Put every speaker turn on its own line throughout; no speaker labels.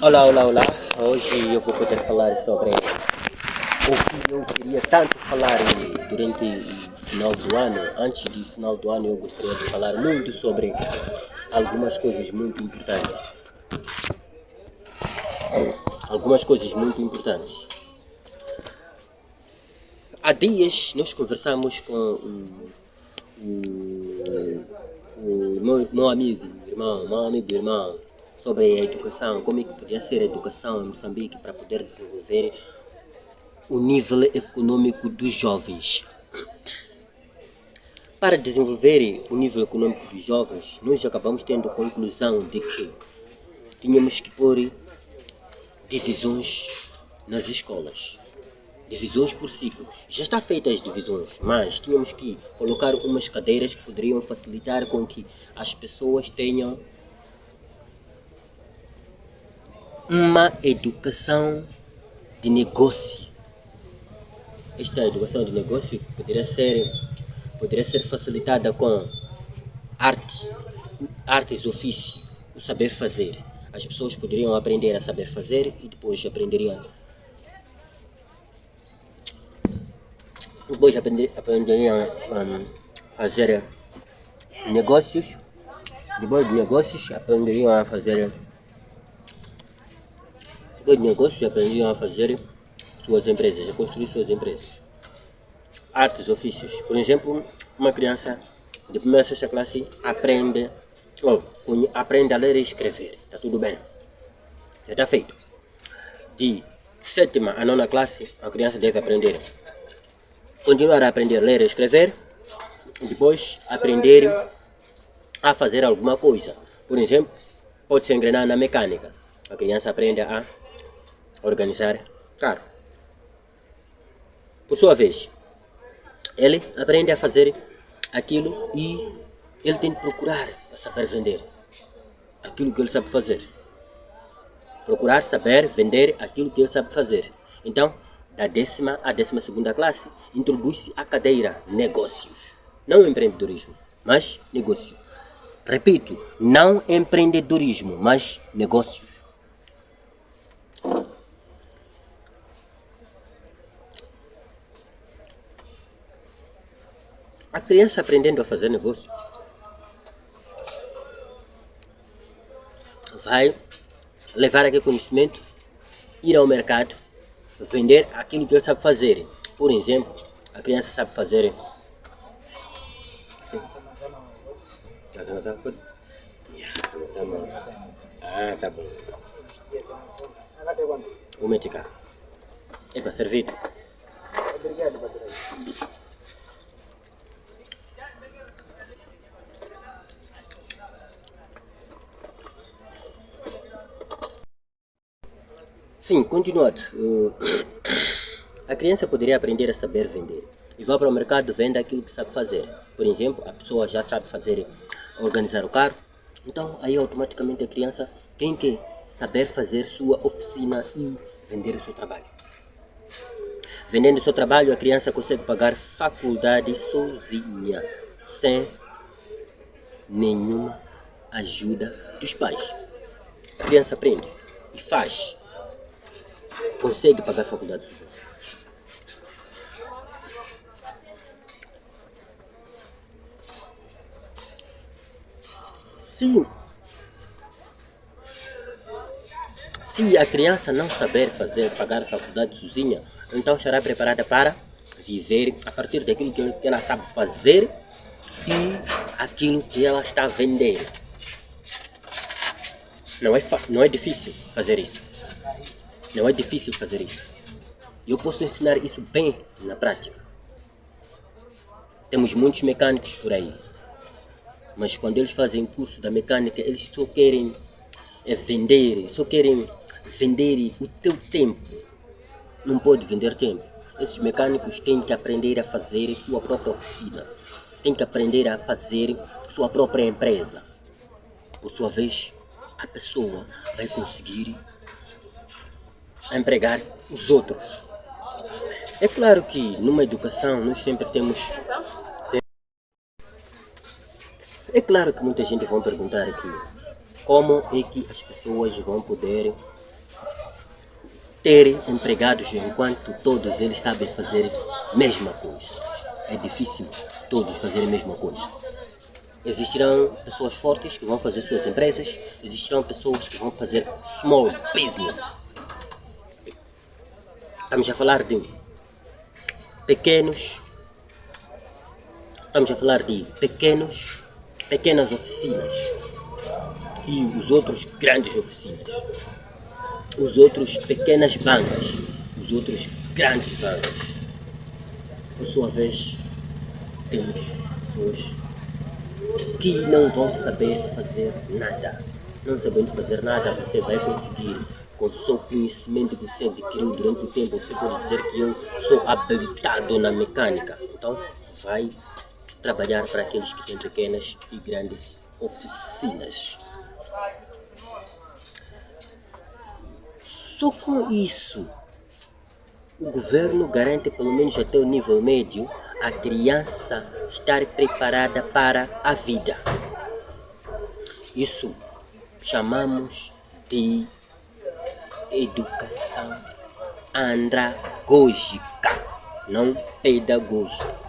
Olá, olá, olá. Hoje eu vou poder falar sobre o que eu queria tanto falar durante o final do ano. Antes do final do ano eu gostaria de falar muito sobre algumas coisas muito importantes. Algumas coisas muito importantes. Há dias nós conversamos com o meu amigo, irmão, sobre a educação, como é que podia ser a educação em Moçambique para poder desenvolver o nível econômico dos jovens. Para desenvolver o nível econômico dos jovens, nós acabamos tendo a conclusão de que tínhamos que pôr divisões nas escolas. Divisões por ciclos. Já está feitas as divisões, mas tínhamos que colocar umas cadeiras que poderiam facilitar com que as pessoas tenham uma educação de negócio. Esta educação de negócio poderia ser facilitada com artes ofício, o saber fazer. As pessoas poderiam aprender a saber fazer e depois aprenderiam a fazer negócios. Depois de negócios aprenderiam a fazer suas empresas, a construir suas empresas. Artes, ofícios. Por exemplo, uma criança de primeira a sexta classe aprende a ler e escrever. Está tudo bem. Já está feito. De sétima a nona classe, a criança deve continuar a aprender a ler e escrever e depois aprender a fazer alguma coisa. Por exemplo, pode se engrenar na mecânica. A criança aprende a organizar carro. Por sua vez, ele aprende a fazer aquilo e ele tem que procurar saber vender aquilo que ele sabe fazer. Procurar saber vender aquilo que ele sabe fazer. Então, da décima à 12ª classe, introduz-se a cadeira negócios. Não empreendedorismo, mas negócio. Repito, não empreendedorismo, mas negócios. A criança aprendendo a fazer negócio vai levar aquele conhecimento, ir ao mercado, vender aquilo que ele sabe fazer. Por exemplo, a criança sabe fazer tá bom. O metica é para servir. Obrigado, patrão. Sim, continuando. A criança poderia aprender a saber vender e vai para o mercado, vende aquilo que sabe fazer. Por exemplo, a pessoa já sabe organizar o carro, então aí automaticamente a criança tem que saber fazer sua oficina e vender o seu trabalho. Vendendo o seu trabalho, a criança consegue pagar faculdade sozinha, sem nenhuma ajuda dos pais. A criança aprende e faz. Consegue pagar faculdade sozinha. Se a criança não saber pagar a faculdade sozinha, então estará preparada para viver a partir daquilo que ela sabe fazer e aquilo que ela está a vender. Não é difícil fazer isso. Não é difícil fazer isso. Eu posso ensinar isso bem na prática. Temos muitos mecânicos por aí. Mas quando eles fazem curso da mecânica, eles só querem vender o teu tempo. Não pode vender tempo. Esses mecânicos têm que aprender a fazer sua própria oficina. Têm que aprender a fazer sua própria empresa. Por sua vez, a pessoa vai conseguir empregar os outros. É claro que numa educação nós sempre temos... É claro que muita gente vai perguntar aqui como é que as pessoas vão poder ter empregados enquanto todos eles sabem fazer a mesma coisa. É difícil todos fazerem a mesma coisa. Existirão pessoas fortes que vão fazer suas empresas, existirão pessoas que vão fazer small business. Estamos a falar de pequenas oficinas e os outros grandes oficinas, os outros pequenas bancas, os outros grandes bancas. Por sua vez, temos pessoas que não vão saber fazer nada. Não sabendo fazer nada, você vai conseguir, com o seu conhecimento que você adquiriu durante o tempo, você pode dizer que eu sou habilitado na mecânica. Então, vai trabalhar para aqueles que têm pequenas e grandes oficinas. Só com isso, o governo garante, pelo menos até o nível médio, a criança estar preparada para a vida. Isso chamamos de educação andragógica, não pedagógica.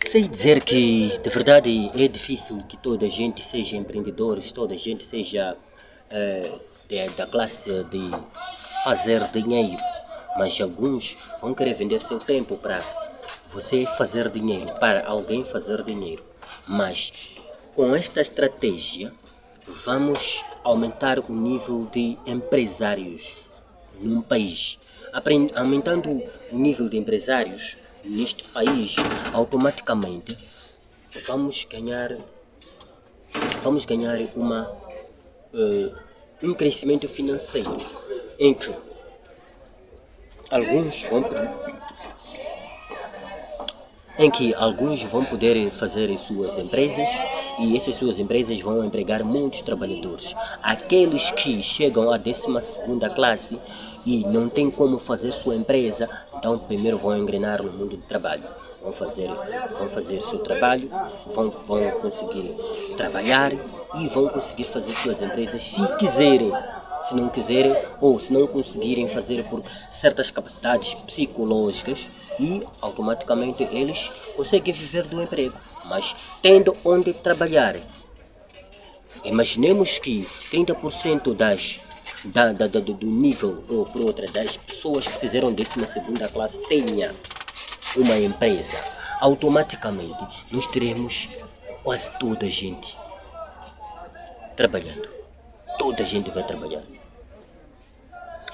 Sei dizer que, de verdade, é difícil que toda a gente seja empreendedores, toda a gente seja da classe de fazer dinheiro, mas alguns vão querer vender seu tempo para você fazer dinheiro, para alguém fazer dinheiro. Mas com esta estratégia vamos aumentar o nível de empresários num país. Aumentando o nível de empresários neste país, automaticamente vamos ganhar um crescimento financeiro em que alguns vão poder fazer suas empresas e essas suas empresas vão empregar muitos trabalhadores. Aqueles que chegam à 12ª classe e não têm como fazer sua empresa, então primeiro vão engrenar no mundo do trabalho. Vão fazer seu trabalho, vão conseguir trabalhar e vão conseguir fazer suas empresas se quiserem. Se não quiserem ou se não conseguirem fazer por certas capacidades psicológicas, e automaticamente eles conseguem viver do emprego, mas tendo onde trabalhar. Imaginemos que 30% do nível ou por outra das pessoas que fizeram 12ª classe tenha uma empresa. Automaticamente nós teremos quase toda a gente trabalhando. Toda a gente vai trabalhar.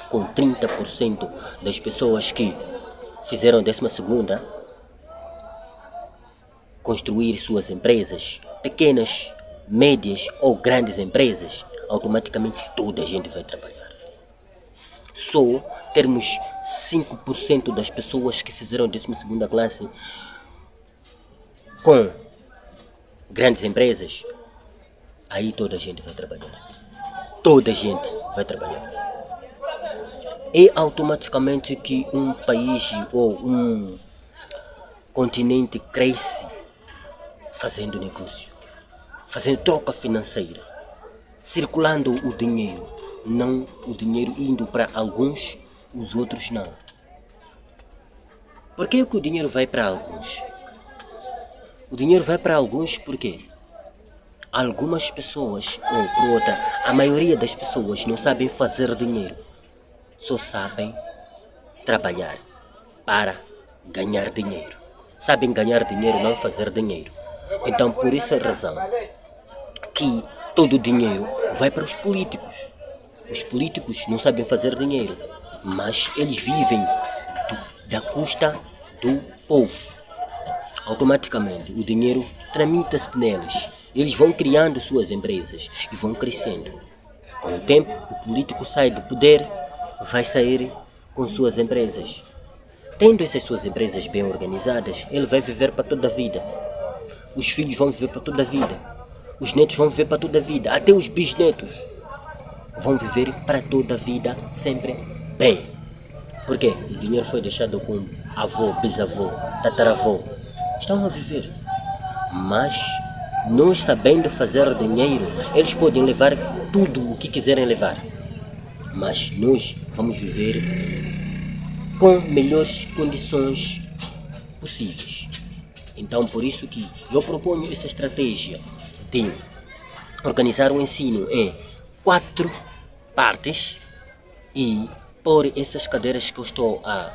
Com 30% das pessoas que fizeram 12ª construir suas empresas, pequenas, médias ou grandes empresas, automaticamente toda a gente vai trabalhar. Só termos 5% das pessoas que fizeram 12ª classe com grandes empresas, aí toda a gente vai trabalhar. Toda a gente vai trabalhar. É automaticamente que um país ou um continente cresce fazendo negócio, fazendo troca financeira, circulando o dinheiro, não o dinheiro indo para alguns, os outros não. Por que o dinheiro vai para alguns? O dinheiro vai para alguns porque algumas pessoas, ou por outra, a maioria das pessoas não sabem fazer dinheiro. Só sabem trabalhar para ganhar dinheiro. Sabem ganhar dinheiro, não fazer dinheiro. Então, por essa razão, que todo o dinheiro vai para os políticos. Os políticos não sabem fazer dinheiro, mas eles vivem da custa do povo. Automaticamente, o dinheiro tramita-se neles. Eles vão criando suas empresas e vão crescendo. Com o tempo, o político sai do poder, vai sair com suas empresas. Tendo essas suas empresas bem organizadas, ele vai viver para toda a vida. Os filhos vão viver para toda a vida. Os netos vão viver para toda a vida. Até os bisnetos vão viver para toda a vida sempre bem. Por quê? O dinheiro foi deixado com avô, bisavô, tataravô. Estão a viver. Mas, nós sabendo fazer dinheiro, eles podem levar tudo o que quiserem levar. mas nós vamos viver com melhores condições possíveis. Então, por isso que eu proponho essa estratégia de organizar o ensino em 4 partes e pôr essas cadeiras que eu estou a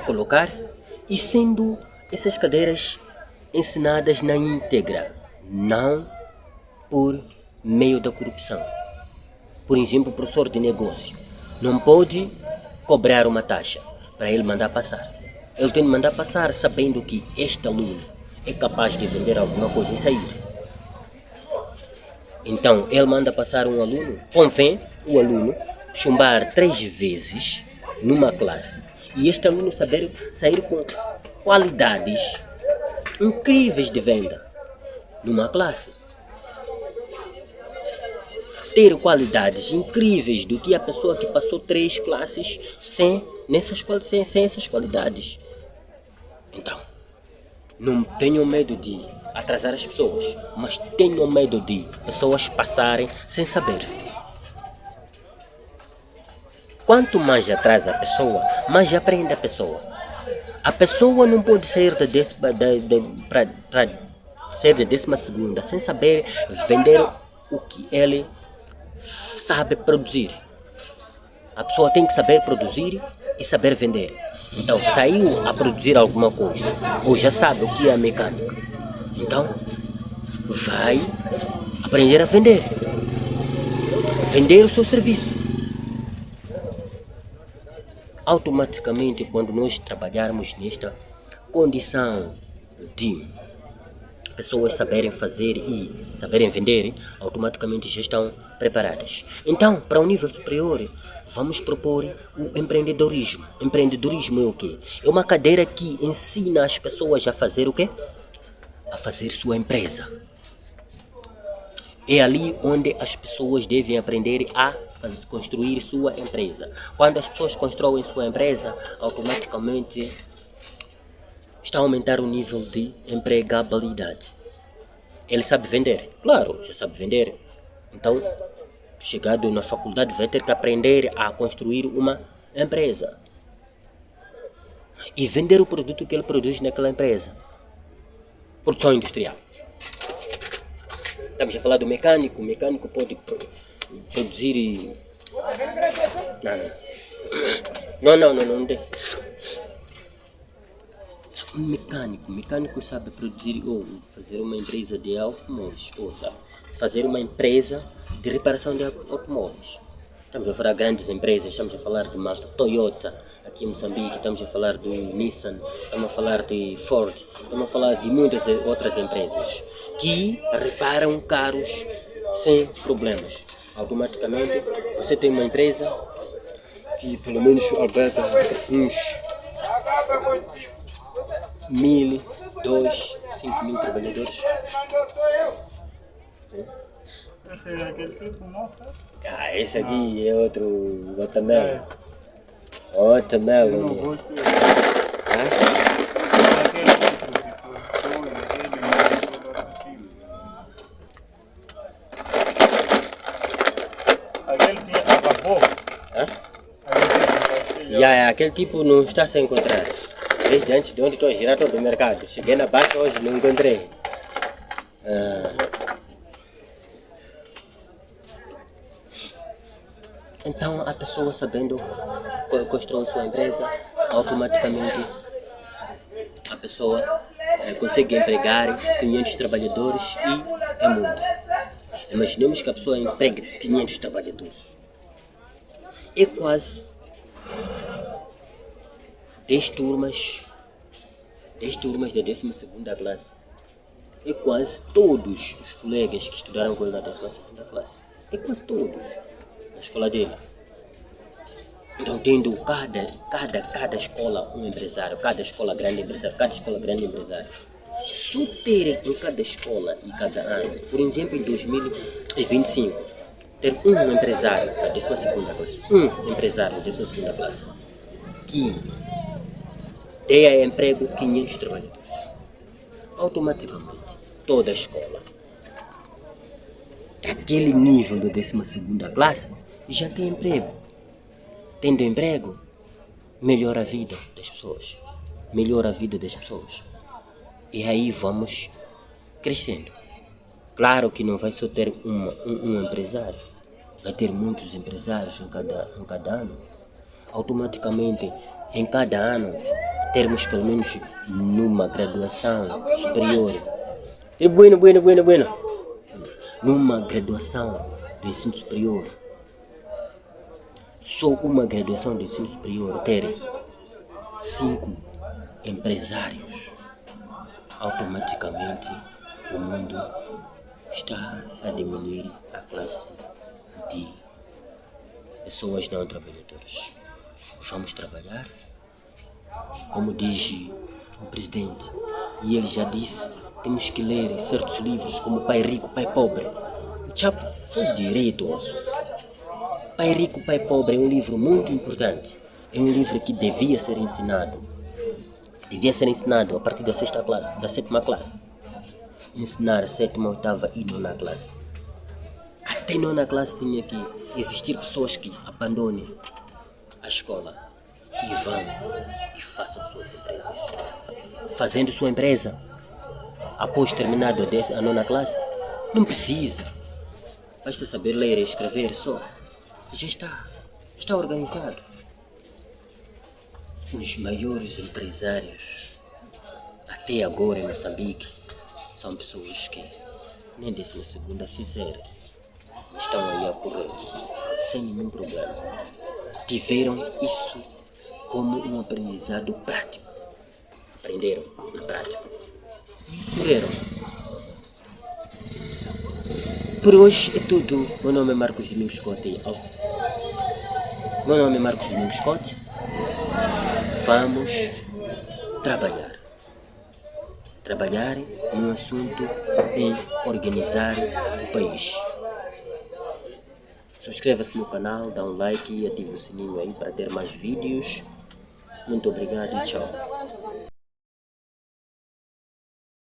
colocar, e sendo essas cadeiras ensinadas na íntegra, não por meio da corrupção. Por exemplo, o professor de negócio não pode cobrar uma taxa para ele mandar passar. Ele tem de mandar passar sabendo que este aluno é capaz de vender alguma coisa e sair. Então, ele manda passar um aluno, convém o aluno chumbar 3 vezes numa classe e este aluno sair com qualidades incríveis de venda numa classe. Ter qualidades incríveis do que a pessoa que passou 3 classes sem essas qualidades. Então, não tenho medo de atrasar as pessoas, mas tenho medo de pessoas passarem sem saber. Quanto mais atrasa a pessoa, mais aprende a pessoa. A pessoa não pode sair para ser de 12ª sem saber vender o que ele sabe produzir. A pessoa tem que saber produzir e saber vender. Então, saiu a produzir alguma coisa, ou já sabe o que é a mecânica, então vai aprender a vender o seu serviço. Automaticamente, quando nós trabalharmos nesta condição de pessoas saberem fazer e saberem vender, automaticamente já estão preparadas. Então, para o nível superior, vamos propor o empreendedorismo. Empreendedorismo é o quê? É uma cadeira que ensina as pessoas a fazer o quê? A fazer sua empresa. É ali onde as pessoas devem aprender a construir sua empresa. Quando as pessoas constroem sua empresa, automaticamente está a aumentar o nível de empregabilidade. Ele sabe vender? Claro, já sabe vender. Então, chegado na faculdade, vai ter que aprender a construir uma empresa e vender o produto que ele produz naquela empresa. Produção industrial. Estamos a falar do mecânico. O mecânico pode produzir... Não tem. O mecânico sabe produzir ou fazer uma empresa de automóveis, ou sabe fazer uma empresa de reparação de automóveis. Estamos a falar de grandes empresas, estamos a falar de Mazda, Toyota, aqui em Moçambique, estamos a falar de Nissan, estamos a falar de Ford, estamos a falar de muitas outras empresas que reparam carros sem problemas. Automaticamente você tem uma empresa que pelo menos alberga uns 1.000, 2.000, 5.000 trabalhadores. Esse aqui é outro watermelon. Watermelon. Aquele tipo não está a se encontrar. Desde antes de onde estou a girar todo o mercado. Cheguei na baixa hoje, não encontrei. Então a pessoa sabendo construir sua empresa, automaticamente a pessoa consegue empregar 500 trabalhadores e é muito. Imaginemos que a pessoa empregue 500 trabalhadores. É quase 10 turmas da 12ª classe. É quase todos os colegas que estudaram com ele na 12ª classe. É quase todos na escola dele. Então, tendo cada escola um empresário, cada escola grande empresário. Só ter em cada escola e cada ano, por exemplo, em 2025, ter um empresário da 12ª classe, que dê emprego 500 trabalhadores. Automaticamente, toda a escola daquele nível da 12ª classe já tem emprego. Tendo emprego, melhora a vida das pessoas. Melhora a vida das pessoas. E aí vamos crescendo. Claro que não vai só ter um empresário, vai ter muitos empresários em cada ano. Automaticamente, em cada ano, termos pelo menos numa graduação superior. Bueno. Numa graduação do ensino superior, só uma graduação do ensino superior ter 5 empresários, automaticamente o mundo está a diminuir a classe de pessoas não trabalhadoras. Vamos trabalhar, como diz o presidente, e ele já disse, temos que ler certos livros como Pai Rico, Pai Pobre. Já foi direito ao assunto. Pai Rico, Pai Pobre é um livro muito importante. É um livro que devia ser ensinado. Devia ser ensinado a partir da 6ª classe, da 7ª classe. Ensinar a 7ª, 8ª e 9ª classe. Até 9ª classe tinha que existir pessoas que abandonem a escola e vão e façam suas empresas. Fazendo sua empresa, após terminado a 9ª classe, não precisa. Basta saber ler e escrever só. Já está organizado. Os maiores empresários até agora em Moçambique são pessoas que nem 12ª fizeram. Estão aí a correr sem nenhum problema. Tiveram isso como um aprendizado prático. Aprenderam na prática. Correram. Por hoje é tudo. Meu nome é Marcos Domingos Scott. Vamos trabalhar. Trabalhar num assunto em organizar o país. Subscreva-se no canal, dá um like e ative o sininho aí para ter mais vídeos. Muito obrigado e tchau.